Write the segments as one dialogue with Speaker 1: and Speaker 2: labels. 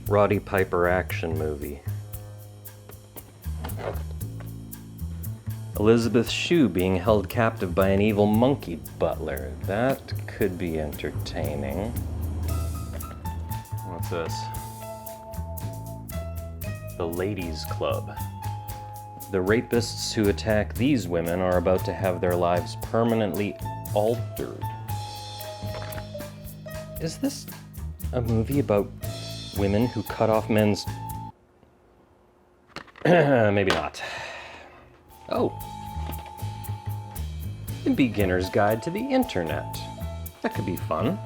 Speaker 1: Roddy Piper action movie. Elizabeth Shue being held captive by an evil monkey butler. That could be entertaining. What's this? The Ladies Club. The rapists who attack these women are about to have their lives permanently altered. Is this a movie about women who cut off men's... Maybe not. Oh. The Beginner's Guide to the Internet. That could be fun.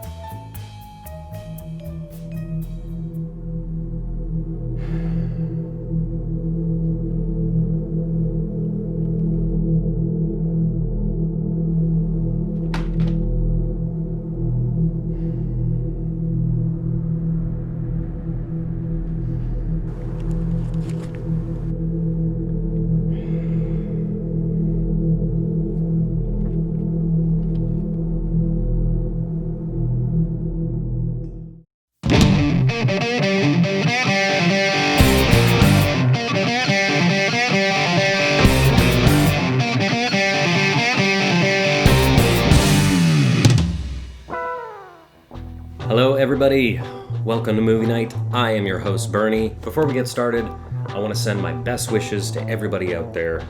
Speaker 1: Hello everybody, welcome to Movie Night. I am your host Bernie. Before we get started, I want to send my best wishes to everybody out there.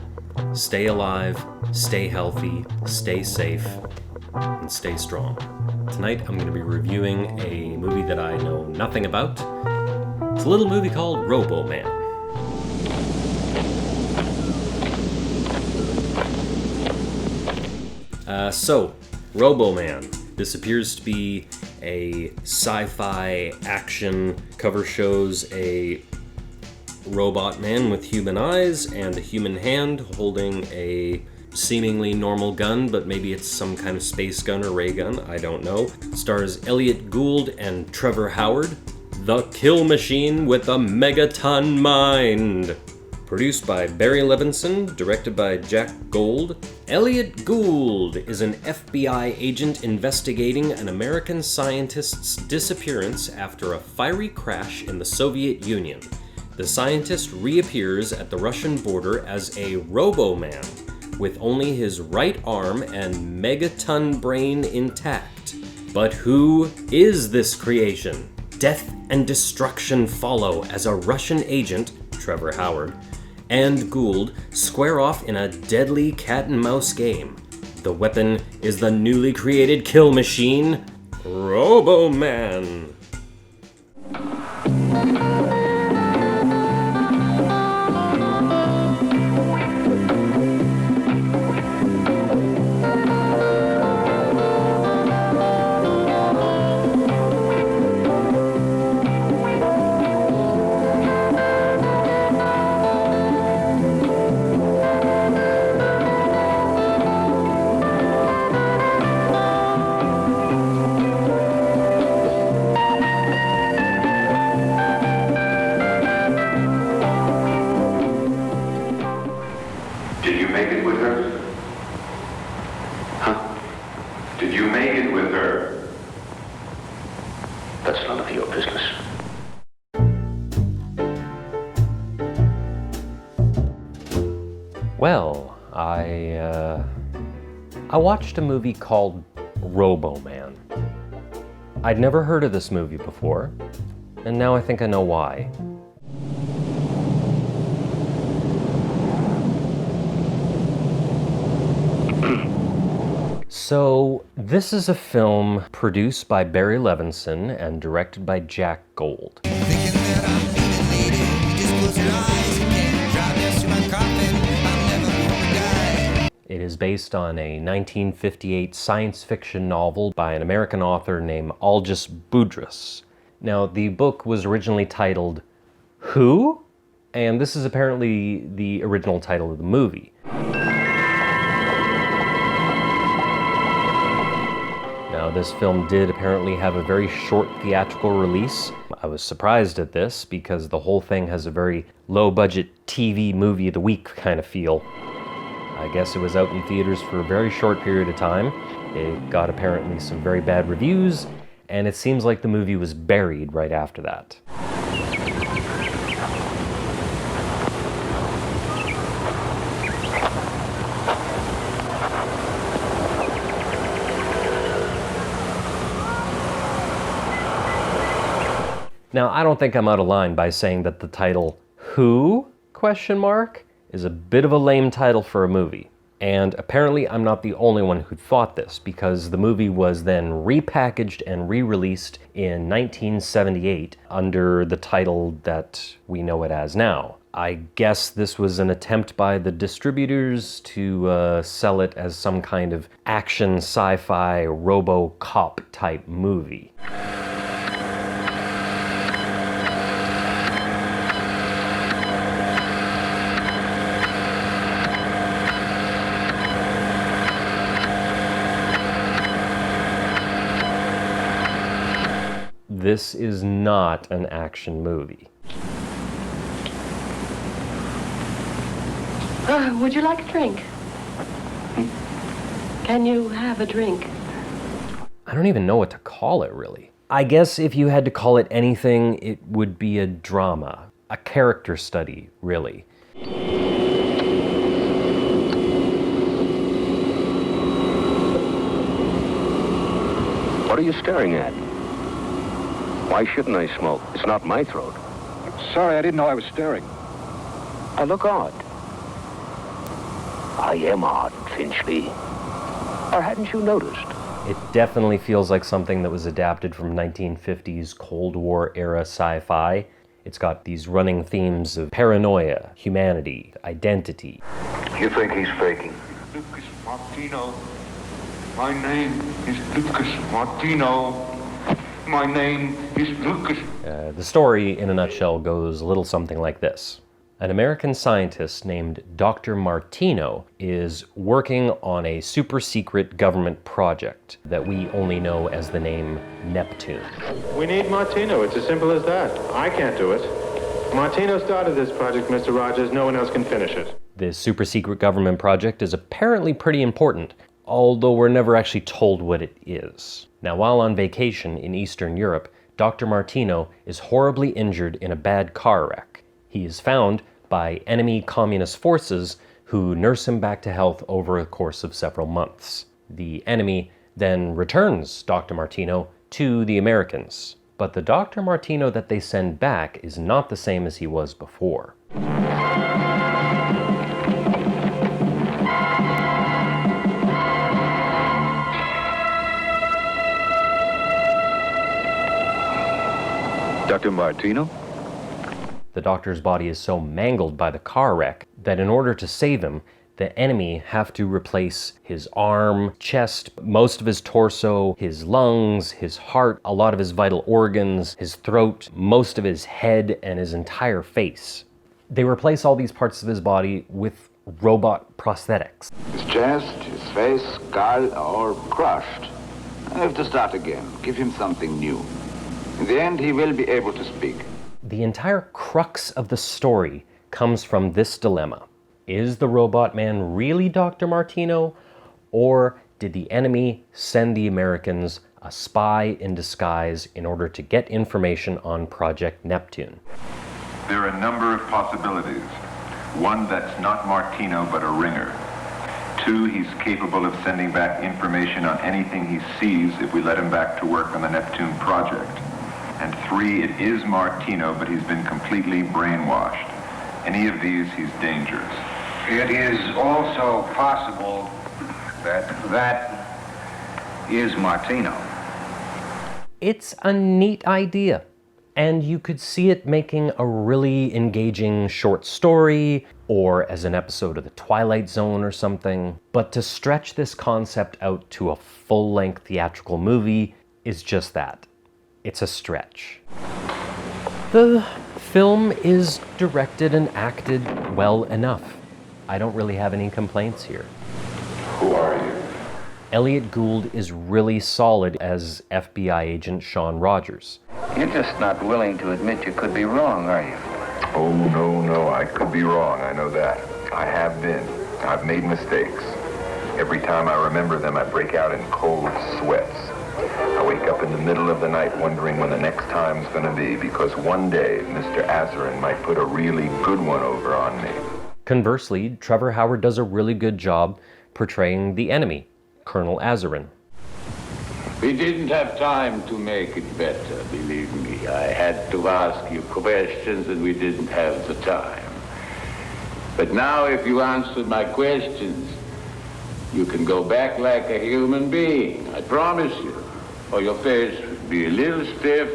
Speaker 1: Stay alive, stay healthy, stay safe, and stay strong. Tonight I'm going to be reviewing a movie that I know nothing about. It's a little movie called Roboman. Roboman. This appears to be a sci-fi action, cover shows a robot man with human eyes and a human hand holding a seemingly normal gun, but maybe it's some kind of space gun or ray gun, I don't know. Stars Elliot, Gould, and Trevor Howard. The Kill Machine with a Megaton Mind. Produced by Barry Levinson, directed by Jack Gould. Elliot Gould is an FBI agent investigating an American scientist's disappearance after a fiery crash in the Soviet Union. The scientist reappears at the Russian border as a Roboman, with only his right arm and megaton brain intact. But who is this creation? Death and destruction follow as a Russian agent, Trevor Howard, and Gould square off in a deadly cat-and-mouse game. The weapon is the newly created kill machine, Roboman. Well, I watched a movie called Roboman. I'd never heard of this movie before, and now I think I know why. So, this is a film produced by Barry Levinson and directed by Jack Gould. It is based on a 1958 science fiction novel by an American author named Aldous Budrys. Now, the book was originally titled Who? And this is apparently the original title of the movie. Now, this film did apparently have a very short theatrical release. I was surprised at this because the whole thing has a very low-budget TV movie of the week kind of feel. I guess it was out in theaters for a very short period of time. It got apparently some very bad reviews, and it seems like the movie was buried right after that. Now, I don't think I'm out of line by saying that the title, Who? Is a bit of a lame title for a movie. And apparently I'm not the only one who thought this, because the movie was then repackaged and re-released in 1978 under the title that we know it as now. I guess this was an attempt by the distributors to sell it as some kind of action sci-fi RoboCop type movie. This is not an action movie.
Speaker 2: Would you like a drink? Can you have a drink?
Speaker 1: I don't even know what to call it, really. I guess if you had to call it anything, it would be a drama. A character study, really.
Speaker 3: What are you staring at? Why shouldn't I smoke? It's not my throat.
Speaker 4: Sorry, I didn't know I was staring.
Speaker 3: I look odd. I am odd, Finchley. Or hadn't you noticed?
Speaker 1: It definitely feels like something that was adapted from 1950s Cold War era sci-fi. It's got these running themes of paranoia, humanity, identity.
Speaker 3: You think he's faking?
Speaker 5: Lucas Martino. My name is Lucas Martino. My name is Lucas.
Speaker 1: The story, in a nutshell, goes a little something like this. An American scientist named Dr. Martino is working on a super secret government project that we only know as the name Neptune.
Speaker 6: We need Martino. It's as simple as that. I can't do it. Martino started this project, Mr. Rogers. No one else can finish it.
Speaker 1: This super secret government project is apparently pretty important, although we're never actually told what it is. Now, while on vacation in Eastern Europe, Dr. Martino is horribly injured in a bad car wreck. He is found by enemy communist forces who nurse him back to health over a course of several months. The enemy then returns Dr. Martino to the Americans, but the Dr. Martino that they send back is not the same as he was before.
Speaker 3: Dr. Martino?
Speaker 1: The doctor's body is so mangled by the car wreck that in order to save him, the enemy have to replace his arm, chest, most of his torso, his lungs, his heart, a lot of his vital organs, his throat, most of his head, and his entire face. They replace all these parts of his body with robot prosthetics.
Speaker 7: His chest, his face, skull are all crushed. I have to start again. Give him something new. In the end, he will be able to speak.
Speaker 1: The entire crux of the story comes from this dilemma. Is the robot man really Dr. Martino, or did the enemy send the Americans a spy in disguise in order to get information on Project Neptune?
Speaker 5: There are a number of possibilities. One, that's not Martino, but a ringer. Two, he's capable of sending back information on anything he sees if we let him back to work on the Neptune project. And three, it is Martino, but he's been completely brainwashed. Any of these, he's dangerous.
Speaker 4: It is also possible that is Martino.
Speaker 1: It's a neat idea, and you could see it making a really engaging short story, or as an episode of The Twilight Zone or something. But to stretch this concept out to a full-length theatrical movie is just that. It's a stretch. The film is directed and acted well enough. I don't really have any complaints here.
Speaker 5: Who are you?
Speaker 1: Elliot Gould is really solid as FBI agent Sean Rogers.
Speaker 3: You're just not willing to admit you could be wrong, are you?
Speaker 8: Oh, no, I could be wrong, I know that. I have been. I've made mistakes. Every time I remember them, I break out in cold sweats. I wake up in the middle of the night wondering when the next time's gonna be, because one day Mr. Azarin might put a really good one over on me.
Speaker 1: Conversely, Trevor Howard does a really good job portraying the enemy, Colonel Azarin.
Speaker 7: We didn't have time to make it better, believe me. I had to ask you questions and we didn't have the time. But now if you answered my questions, you can go back like a human being, I promise you. Or your face would be a little stiff,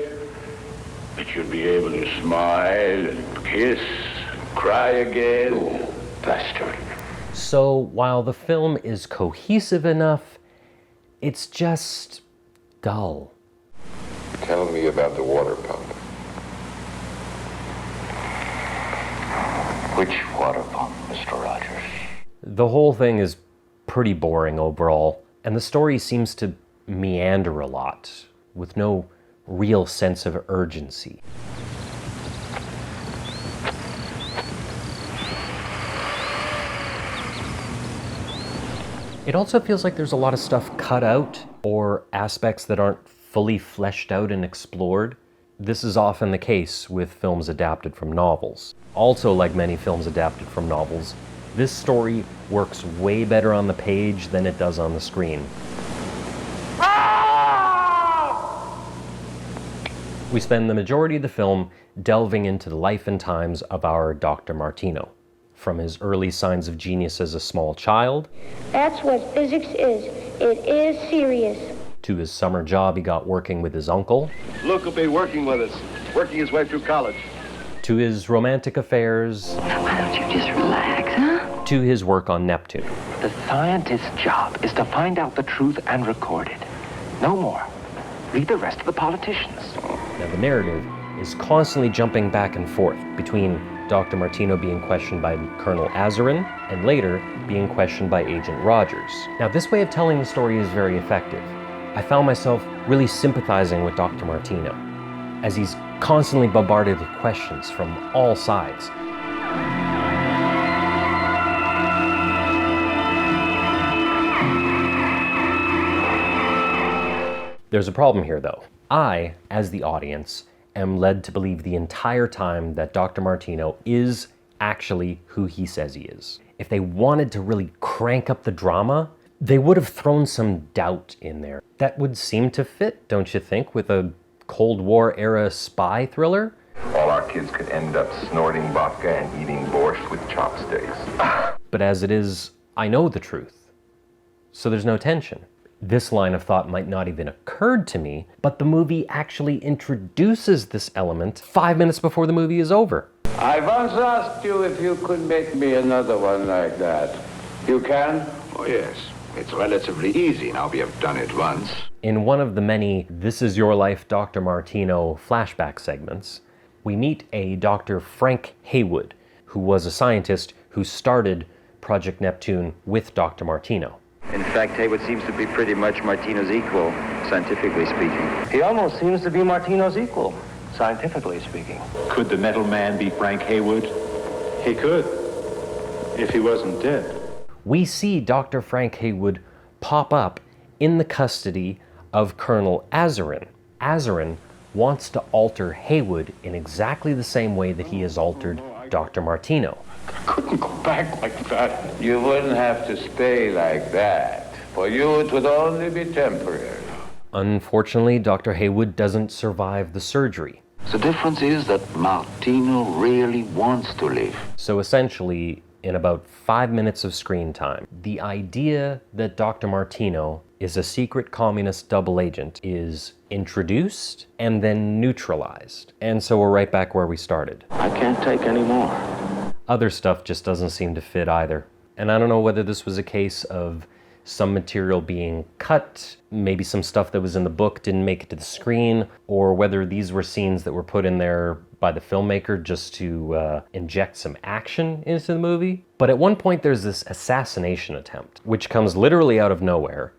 Speaker 7: but you'd be able to smile and kiss and cry again. Oh, bastard.
Speaker 1: So while the film is cohesive enough, it's just dull.
Speaker 8: Tell me about the water pump.
Speaker 7: Which water pump, Mr. Rogers?
Speaker 1: The whole thing is pretty boring overall, and the story seems to meander a lot, with no real sense of urgency. It also feels like there's a lot of stuff cut out, or aspects that aren't fully fleshed out and explored. This is often the case with films adapted from novels. Also, like many films adapted from novels, this story works way better on the page than it does on the screen. We spend the majority of the film delving into the life and times of our Dr. Martino. From his early signs of genius as a small child,
Speaker 9: that's what physics is. It is serious.
Speaker 1: To his summer job he got working with his uncle.
Speaker 10: Luke will be working with us, working his way through college.
Speaker 1: To his romantic affairs.
Speaker 2: Why don't you just relax, huh?
Speaker 1: To his work on Neptune.
Speaker 11: The scientist's job is to find out the truth and record it. No more. Read the rest of the politicians.
Speaker 1: Now the narrative is constantly jumping back and forth between Dr. Martino being questioned by Colonel Azarin, and later being questioned by Agent Rogers. Now this way of telling the story is very effective. I found myself really sympathizing with Dr. Martino, as he's constantly bombarded with questions from all sides. There's a problem here though. I, as the audience, am led to believe the entire time that Dr. Martino is actually who he says he is. If they wanted to really crank up the drama, they would have thrown some doubt in there. That would seem to fit, don't you think, with a Cold War era spy thriller?
Speaker 8: All our kids could end up snorting vodka and eating borscht with chopsticks.
Speaker 1: But as it is, I know the truth. So there's no tension. This line of thought might not even occurred to me, but the movie actually introduces this element 5 minutes before the movie is over.
Speaker 7: I once asked you if you could make me another one like that. You can?
Speaker 10: Oh, yes. It's relatively easy now we have done it once.
Speaker 1: In one of the many This Is Your Life, Dr. Martino flashback segments, we meet a Dr. Frank Haywood, who was a scientist who started Project Neptune with Dr. Martino.
Speaker 12: In fact, Haywood seems to be pretty much Martino's equal, scientifically speaking.
Speaker 11: He almost seems to be Martino's equal, scientifically speaking.
Speaker 6: Could the metal man be Frank Haywood? He could, if he wasn't dead.
Speaker 1: We see Dr. Frank Haywood pop up in the custody of Colonel Azarin. Azarin wants to alter Haywood in exactly the same way that he has altered Dr. Martino.
Speaker 7: I couldn't go back like that. You wouldn't have to stay like that. For you, it would only be temporary.
Speaker 1: Unfortunately, Dr. Haywood doesn't survive the surgery.
Speaker 7: The difference is that Martino really wants to live.
Speaker 1: So essentially, in about 5 minutes of screen time, the idea that Dr. Martino is a secret communist double agent is introduced and then neutralized. And so we're right back where we started.
Speaker 11: I can't take any more.
Speaker 1: Other stuff just doesn't seem to fit either. And I don't know whether this was a case of some material being cut, maybe some stuff that was in the book didn't make it to the screen, or whether these were scenes that were put in there by the filmmaker just to inject some action into the movie. But at one point there's this assassination attempt, which comes literally out of nowhere.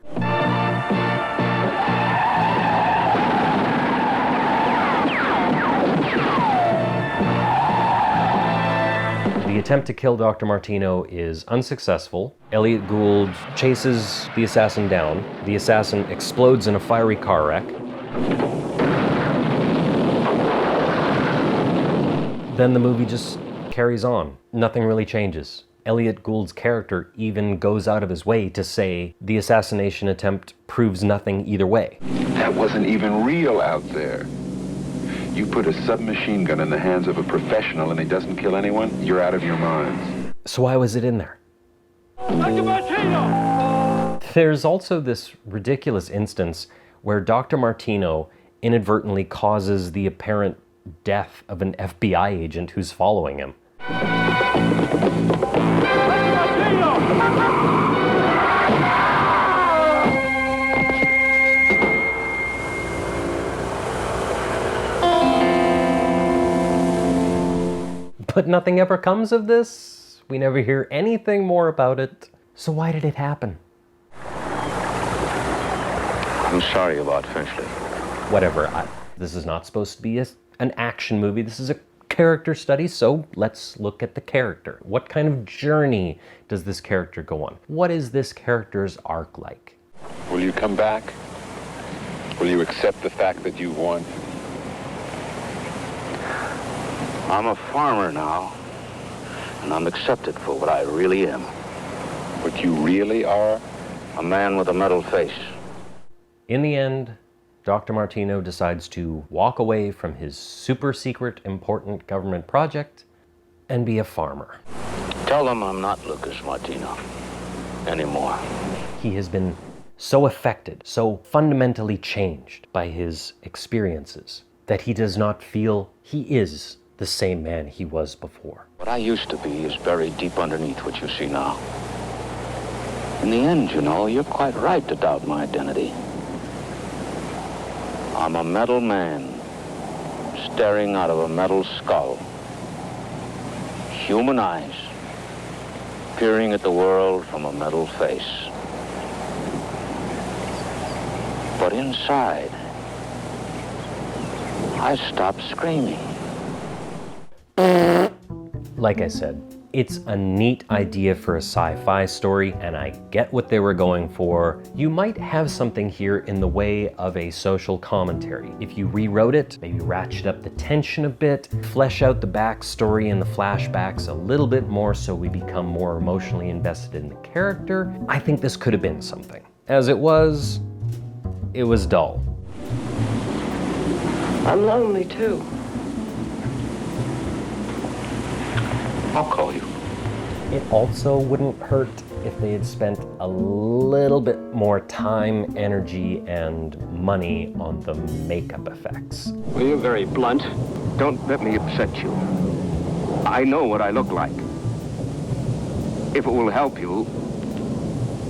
Speaker 1: The attempt to kill Dr. Martino is unsuccessful. Elliot Gould chases the assassin down. The assassin explodes in a fiery car wreck. Then the movie just carries on. Nothing really changes. Elliot Gould's character even goes out of his way to say the assassination attempt proves nothing either way.
Speaker 8: That wasn't even real out there. You put a submachine gun in the hands of a professional and he doesn't kill anyone, you're out of your minds.
Speaker 1: So why was it in there?
Speaker 13: Dr. Martino!
Speaker 1: There's also this ridiculous instance where Dr. Martino inadvertently causes the apparent death of an FBI agent who's following him. But nothing ever comes of this. We never hear anything more about it. So why did it happen?
Speaker 3: I'm sorry about Finchley.
Speaker 1: Whatever. This is not supposed to be an action movie. This is a character study, so let's look at the character. What kind of journey does this character go on? What is this character's arc like?
Speaker 8: Will you come back? Will you accept the fact that you won?
Speaker 3: I'm a farmer now, and I'm accepted for what I really am.
Speaker 8: What you really are?
Speaker 3: A man with a metal face.
Speaker 1: In the end, Dr. Martino decides to walk away from his super secret important government project and be a farmer.
Speaker 3: Tell them I'm not Lucas Martino anymore.
Speaker 1: He has been so affected, so fundamentally changed by his experiences that he does not feel he is the same man he was before.
Speaker 3: What I used to be is buried deep underneath what you see now. In the end, you know, you're quite right to doubt my identity. I'm a metal man, staring out of a metal skull. Human eyes, peering at the world from a metal face. But inside, I stopped screaming.
Speaker 1: Like I said, it's a neat idea for a sci-fi story, and I get what they were going for. You might have something here in the way of a social commentary. If you rewrote it, maybe ratchet up the tension a bit, flesh out the backstory and the flashbacks a little bit more so we become more emotionally invested in the character, I think this could have been something. As it was dull.
Speaker 2: I'm lonely too.
Speaker 3: I'll call you.
Speaker 1: It also wouldn't hurt if they had spent a little bit more time, energy, and money on the makeup effects.
Speaker 10: Well, you're very blunt. Don't let me upset you. I know what I look like. If it will help you,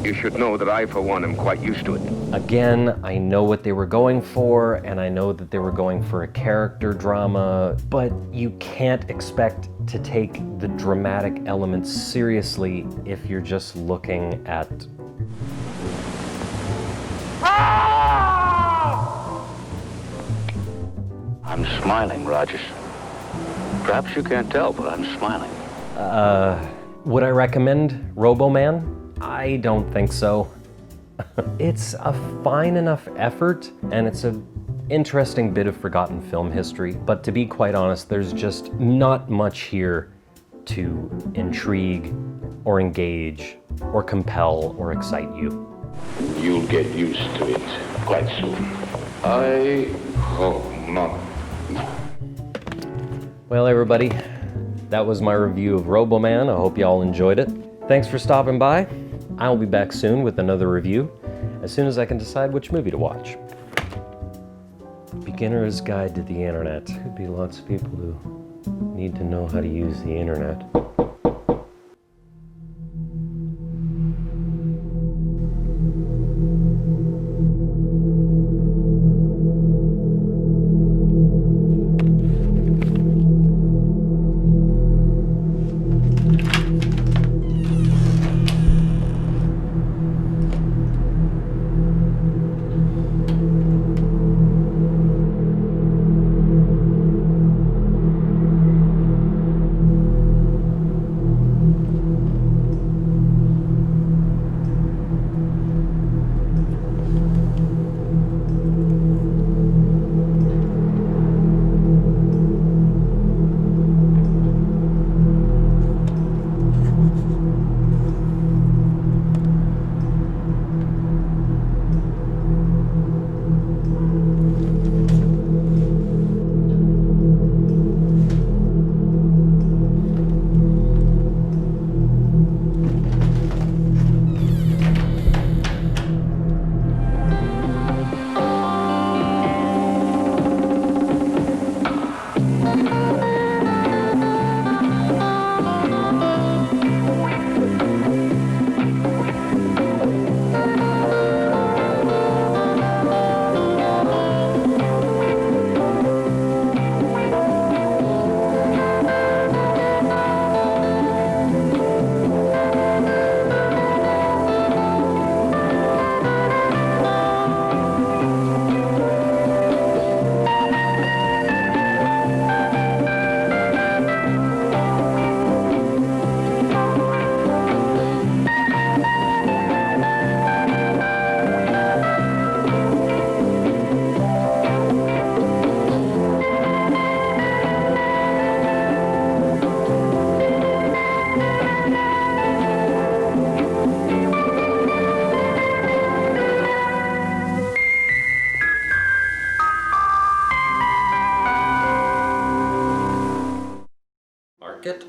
Speaker 10: you should know that I, for one, am quite used to it.
Speaker 1: Again, I know what they were going for, and I know that they were going for a character drama, but you can't expect to take the dramatic elements seriously if you're just looking at...
Speaker 3: I'm smiling, Rogers. Perhaps you can't tell, but I'm smiling.
Speaker 1: Would I recommend Roboman? I don't think so. It's a fine enough effort, and it's an interesting bit of forgotten film history, but to be quite honest, there's just not much here to intrigue, or engage, or compel, or excite you.
Speaker 7: You'll get used to it quite soon. I hope not.
Speaker 1: Well, everybody, that was my review of Roboman. I hope y'all enjoyed it. Thanks for stopping by. I'll be back soon with another review, as soon as I can decide which movie to watch. Beginner's Guide to the Internet. Could be lots of people who need to know how to use the internet. it.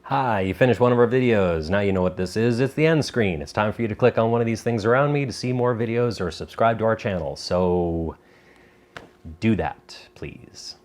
Speaker 14: Hi, you finished one of our videos. Now you know what this is. It's the end screen. It's time for you to click on one of these things around me to see more videos or subscribe to our channel. So do that, please.